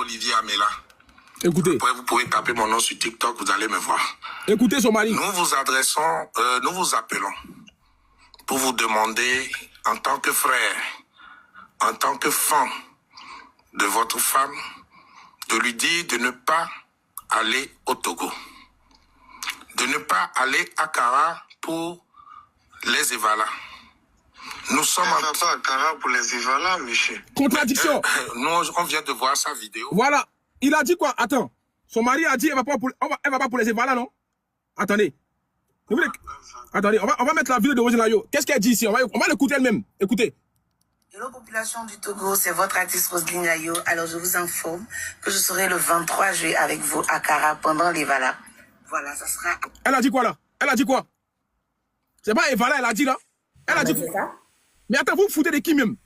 Olivier Amela. Écoutez. Après, vous pouvez taper mon nom sur TikTok, vous allez me voir. Écoutez son mari. Nous vous adressons, nous vous appelons pour vous demander, en tant que frère, en tant que femme de votre femme, de lui dire de ne pas aller au Togo, de ne pas aller à Kara pour les Evala. Nous sommes en pas à Kara pour les Evala, monsieur. Contradiction. Nous, on vient de voir sa vidéo. Voilà. Il a dit quoi? Attends. Son mari a dit elle va pas pour les Evala, non? Attendez. Attendez, on va mettre la vidéo de Roselayo. Qu'est-ce qu'elle dit ici? On va l'écouter elle-même. Écoutez. Hello population du Togo, c'est votre artiste Roselyne Ayo. Alors je vous informe que je serai le 23 juillet avec vous à Kara pendant les Vala. Voilà, ça sera... Elle a dit quoi là? Elle a dit quoi? C'est pas Evala, elle a dit là? Elle a dit quoi? Mais attends, vous vous foutez de qui même?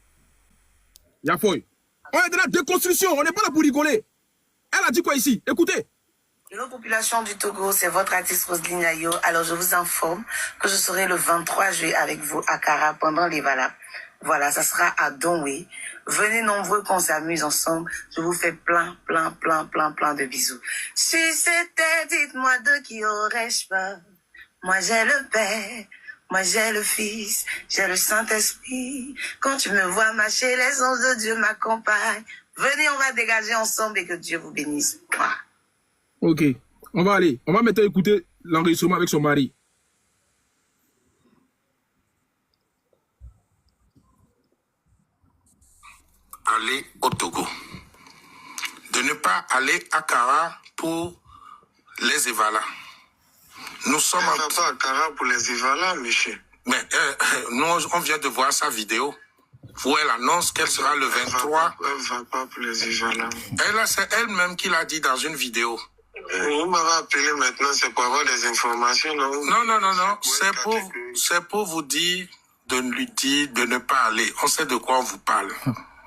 Yafoy. On est de la déconstruction, on n'est pas là pour rigoler. Elle a dit quoi ici? Écoutez. Hello population du Togo, c'est votre artiste Roselyne Ayo. Alors je vous informe que je serai le 23 juillet avec vous à Kara pendant les Vala. Voilà, ça sera à Donway. Venez nombreux qu'on s'amuse ensemble. Je vous fais plein de bisous. Si c'était, dites-moi de qui aurais-je peur. Moi j'ai le Père, moi j'ai le Fils, j'ai le Saint-Esprit. Quand tu me vois marcher, les anges de Dieu m'accompagnent. Venez, on va dégager ensemble et que Dieu vous bénisse. Ok, on va aller. On va maintenant écouter l'enregistrement avec son mari. Aller au Togo. De ne pas aller à Kara pour les Evala. Nous sommes pas à Kara pour les Evala, monsieur. Mais nous, on vient de voir sa vidéo où elle annonce qu'elle sera le 23. Elle va pas pour les Evala. C'est elle-même qui l'a dit dans une vidéo. Vous m'avez appelé maintenant, c'est pour avoir des informations, non? Non. C'est pour vous dire de lui dire de ne pas aller. On sait de quoi on vous parle.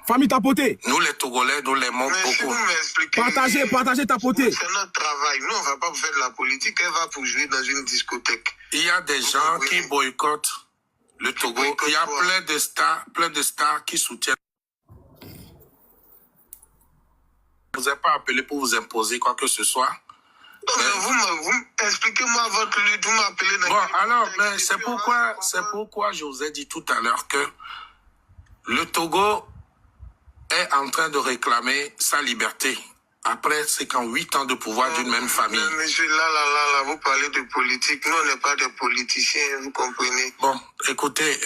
Famille tapotée. Nous les Togolais, nous l'aimons beaucoup. Si vous m'expliquez... Partagez tapotée. C'est notre travail. Nous, on ne va pas faire de la politique. Elle va pour jouer dans une discothèque. Il y a des gens qui boycottent le Togo. Il y a plein de stars qui soutiennent. Je ne vous ai pas appelé pour vous imposer quoi que ce soit. Vous expliquez-moi votre lutte. Vous m'appelez... Bon, alors, c'est pourquoi je vous ai dit tout à l'heure que le Togo est en train de réclamer sa liberté. Après 8 ans de pouvoir d'une même famille. Monsieur, là, vous parlez de politique. Nous, on n'est pas des politiciens, vous comprenez? Bon, écoutez,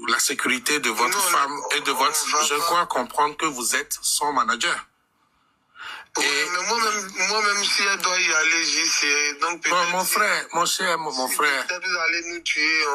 la sécurité de votre femme et de votre... Je crois comprendre que vous êtes son manager. Oui, mais moi-même, si elle doit y aller, j'y sais. Donc, bon, mon frère. Peut-être vous allez nous tuer,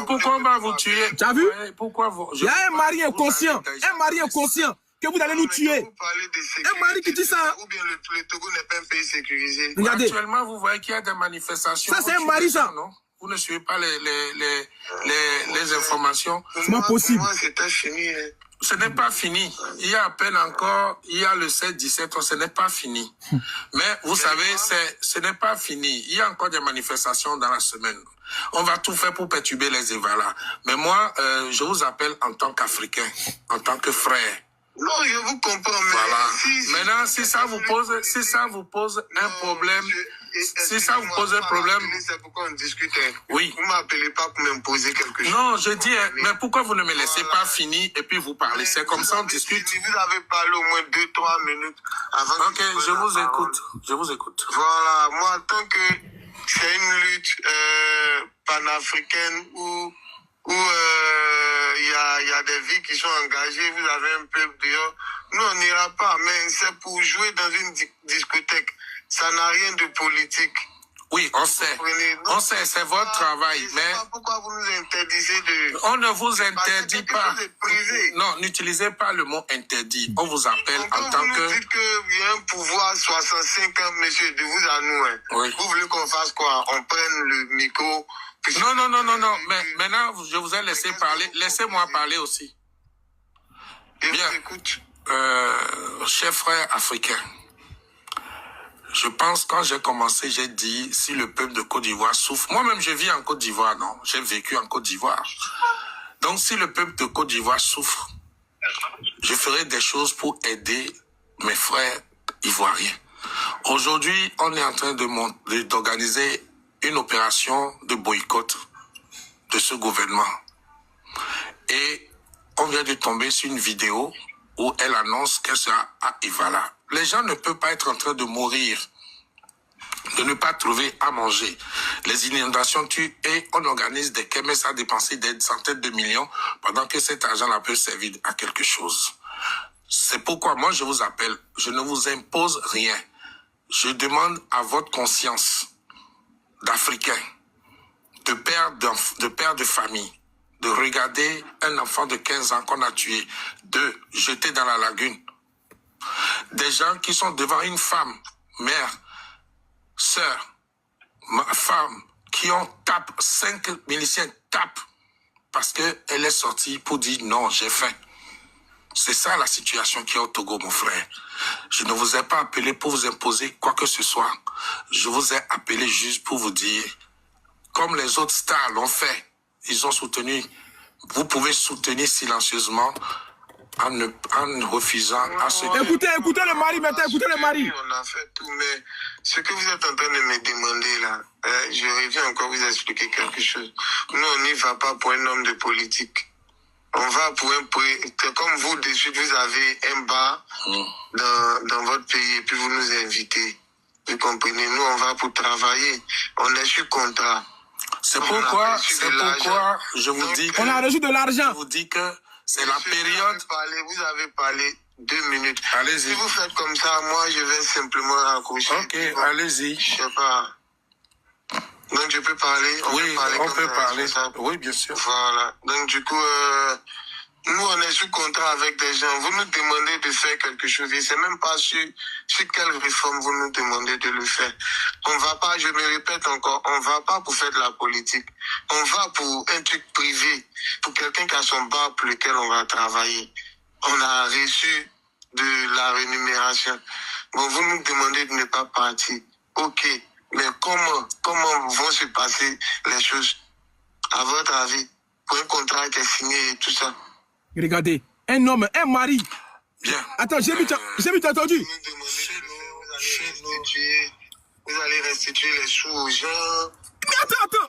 pourquoi on va vous tuer? Tu as vu? Pourquoi vous... Il y a un mari inconscient. Un mari inconscient que vous allez nous tuer. Un mari qui dit ça. Ou bien le Togo n'est pas un pays sécurisé. Regardez. Actuellement, vous voyez qu'il y a des manifestations. Ça, c'est un mari, ça. Non? Vous ne suivez pas les informations. C'est pas possible. Pour moi, c'était fini. Ce n'est pas fini. Il y a à peine encore, il y a le 7-17 ans, ce n'est pas fini. Mais vous savez, ce n'est pas fini. Il y a encore des manifestations dans la semaine. On va tout faire pour perturber les Evala. Mais moi, je vous appelle en tant qu'Africain, en tant que frère. Non, je vous comprends. Mais voilà. Maintenant, si ça vous pose un problème, si ça vous pose un problème... C'est pourquoi on discute. Oui. Vous ne m'appelez pas pour m'imposer quelque chose. Non, je dis, mais pourquoi vous ne me laissez pas finir et puis vous parlez? C'est comme ça on discute. Vous avez parlé au moins 2-3 minutes avant. Ok, je vous écoute. Voilà, moi, tant que c'est une lutte panafricaine où il y a des vies qui sont engagées, vous avez un peuple dehors. Nous, on n'ira pas, mais c'est pour jouer dans une discothèque. Ça n'a rien de politique. Oui, on sait. On sait, c'est votre travail. Mais pourquoi vous nous interdisez de... On ne vous interdit pas. Non, n'utilisez pas le mot interdit. On vous appelle en tant que... Vous dites qu'il y a un pouvoir 65 ans, monsieur, de vous à nous. Hein. Oui. Vous voulez qu'on fasse quoi? On prenne le micro... Non. Mais maintenant, je vous ai laissé parler. Laissez-moi parler aussi. Bien. Écoute. Chers frères africains, je pense quand j'ai commencé, j'ai dit si le peuple de Côte d'Ivoire souffre. Moi-même, je vis en Côte d'Ivoire, non? J'ai vécu en Côte d'Ivoire. Donc, si le peuple de Côte d'Ivoire souffre, je ferai des choses pour aider mes frères ivoirien. Aujourd'hui, on est en train d'organiser une opération de boycott de ce gouvernement. Et on vient de tomber sur une vidéo où elle annonce qu'elle sera à Ivala. Les gens ne peuvent pas être en train de mourir, de ne pas trouver à manger. Les inondations tuent et on organise des kermesses à dépenser des centaines de millions pendant que cet argent-là peut servir à quelque chose. C'est pourquoi moi je vous appelle, je ne vous impose rien. Je demande à votre conscience d'Africain, de père de famille, de regarder un enfant de 15 ans qu'on a tué, de jeter dans la lagune. Des gens qui sont devant une femme, mère, sœur, ma femme, qui ont tapé, 5 miliciens tapent parce qu'elle est sortie pour dire non, j'ai faim. C'est ça la situation qui est au Togo, mon frère. Je ne vous ai pas appelé pour vous imposer quoi que ce soit. Je vous ai appelé juste pour vous dire, comme les autres stars l'ont fait, ils ont soutenu. Vous pouvez soutenir silencieusement en refusant à ceux qui... Écoutez le mari maintenant, écoutez le mari. On a fait tout, mais ce que vous êtes en train de me demander là, je reviens encore vous expliquer quelque chose. Nous, on n'y va pas pour un homme de politique. On va pour un... Comme vous, de suite, vous avez un bar dans votre pays et puis vous nous invitez. Vous comprenez? Nous, on va pour travailler. On est sur contrat. C'est pourquoi je vous dis que... On a reçu de l'argent. Je vous dis que c'est la période... Vous avez parlé 2 minutes. Allez-y. Si vous faites comme ça, moi, je vais simplement raccrocher. Ok, allez-y. Je sais pas. Donc, je peux parler? Oui, on peut parler. Responsable. Oui, bien sûr. Voilà. Donc, du coup, nous, on est sous contrat avec des gens. Vous nous demandez de faire quelque chose. Et c'est même pas sur quelle réforme vous nous demandez de le faire. On va pas, je me répète encore, on va pas pour faire de la politique. On va pour un truc privé, pour quelqu'un qui a son bar pour lequel on va travailler. On a reçu de la rémunération. Bon, vous nous demandez de ne pas partir. Ok. Mais comment vont se passer les choses, à votre avis, pour un contrat qui est signé et tout ça? Regardez, un homme, un mari. Bien. Attends, j'ai vu, t'as entendu? Vous allez restituer les sous aux gens. Mais attends.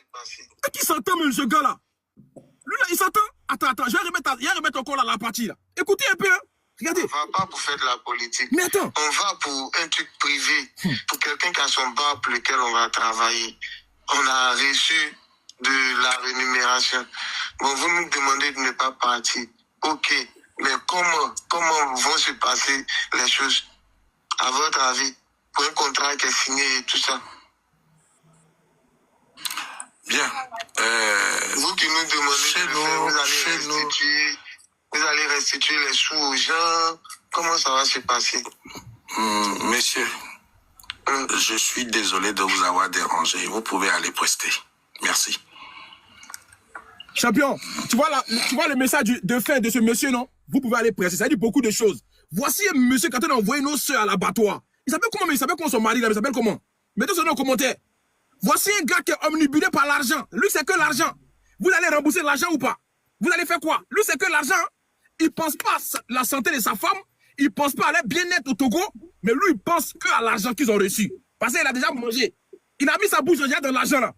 À qui s'entend même ce gars-là? Lui là, il s'entend? Attends, je vais remettre encore là la partie là. Écoutez un peu, hein. Regardez. On va pas pour faire de la politique. Mais attends. On va pour un truc privé, pour quelqu'un qui a son bar pour lequel on va travailler. On a reçu de la rémunération. Bon, vous nous demandez de ne pas partir. Ok. Mais comment vont se passer les choses, à votre avis, pour un contrat qui est signé et tout ça? Bien. Vous qui nous demandez vous allez restituer les sous aux gens. Comment ça va se passer? Messieurs, je suis désolé de vous avoir dérangé. Vous pouvez aller prester. Merci. Champion, tu vois le message de fin de ce monsieur, non? Vous pouvez aller presser, ça dit beaucoup de choses. Voici un monsieur quand on a envoyé nos soeurs à l'abattoir. Il s'appelle comment son mari là, il s'appelle comment? Mettez son nom en commentaire. Voici un gars qui est omnibulé par l'argent. Lui, c'est que l'argent. Vous allez rembourser l'argent ou pas? Vous allez faire quoi? Lui, c'est que l'argent. Il ne pense pas à la santé de sa femme. Il ne pense pas à leur bien-être au Togo. Mais lui, il pense qu'à l'argent qu'ils ont reçu. Parce qu'il a déjà mangé. Il a mis sa bouche déjà dans l'argent là.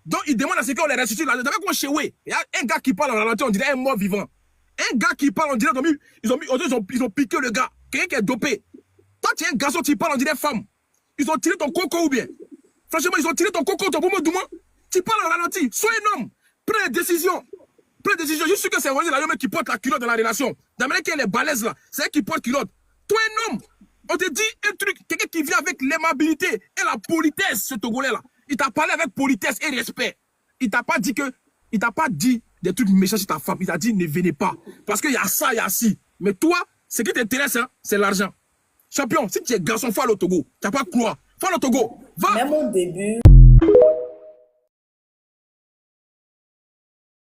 Donc, il demande à ce qu'on les restitue l'argent. Vous savez quoi, chez Wé? Il y a un gars qui parle en ralenti, on dirait un mort vivant. Un gars qui parle, on dirait ils ont piqué le gars. Quelqu'un qui est dopé. Toi, tu es un garçon, tu parles, on dirait femme. Ils ont tiré ton coco ou bien? Franchement, ils ont tiré ton coco, ton boumou douma. Tu parles en ralenti. Sois un homme. Prends une décision. Je suis sûr que c'est la homme qui porte la culotte dans la relation. D'amener qu'elle est balèze là. C'est elle qui porte culotte. Toi, un homme. On te dit un truc. Quelqu'un qui vient avec l'aimabilité et la politesse, ce Togolais là. Il t'a parlé avec politesse et respect. Il t'a pas dit des trucs méchants sur ta femme. Il t'a dit ne venez pas. Parce qu'il y a ça, il y a ci. Mais toi, ce qui t'intéresse, hein, c'est l'argent. Champion, si tu es garçon, faut aller au Togo. Tu n'as pas quoi. Faut aller au Togo. Va. Même au début.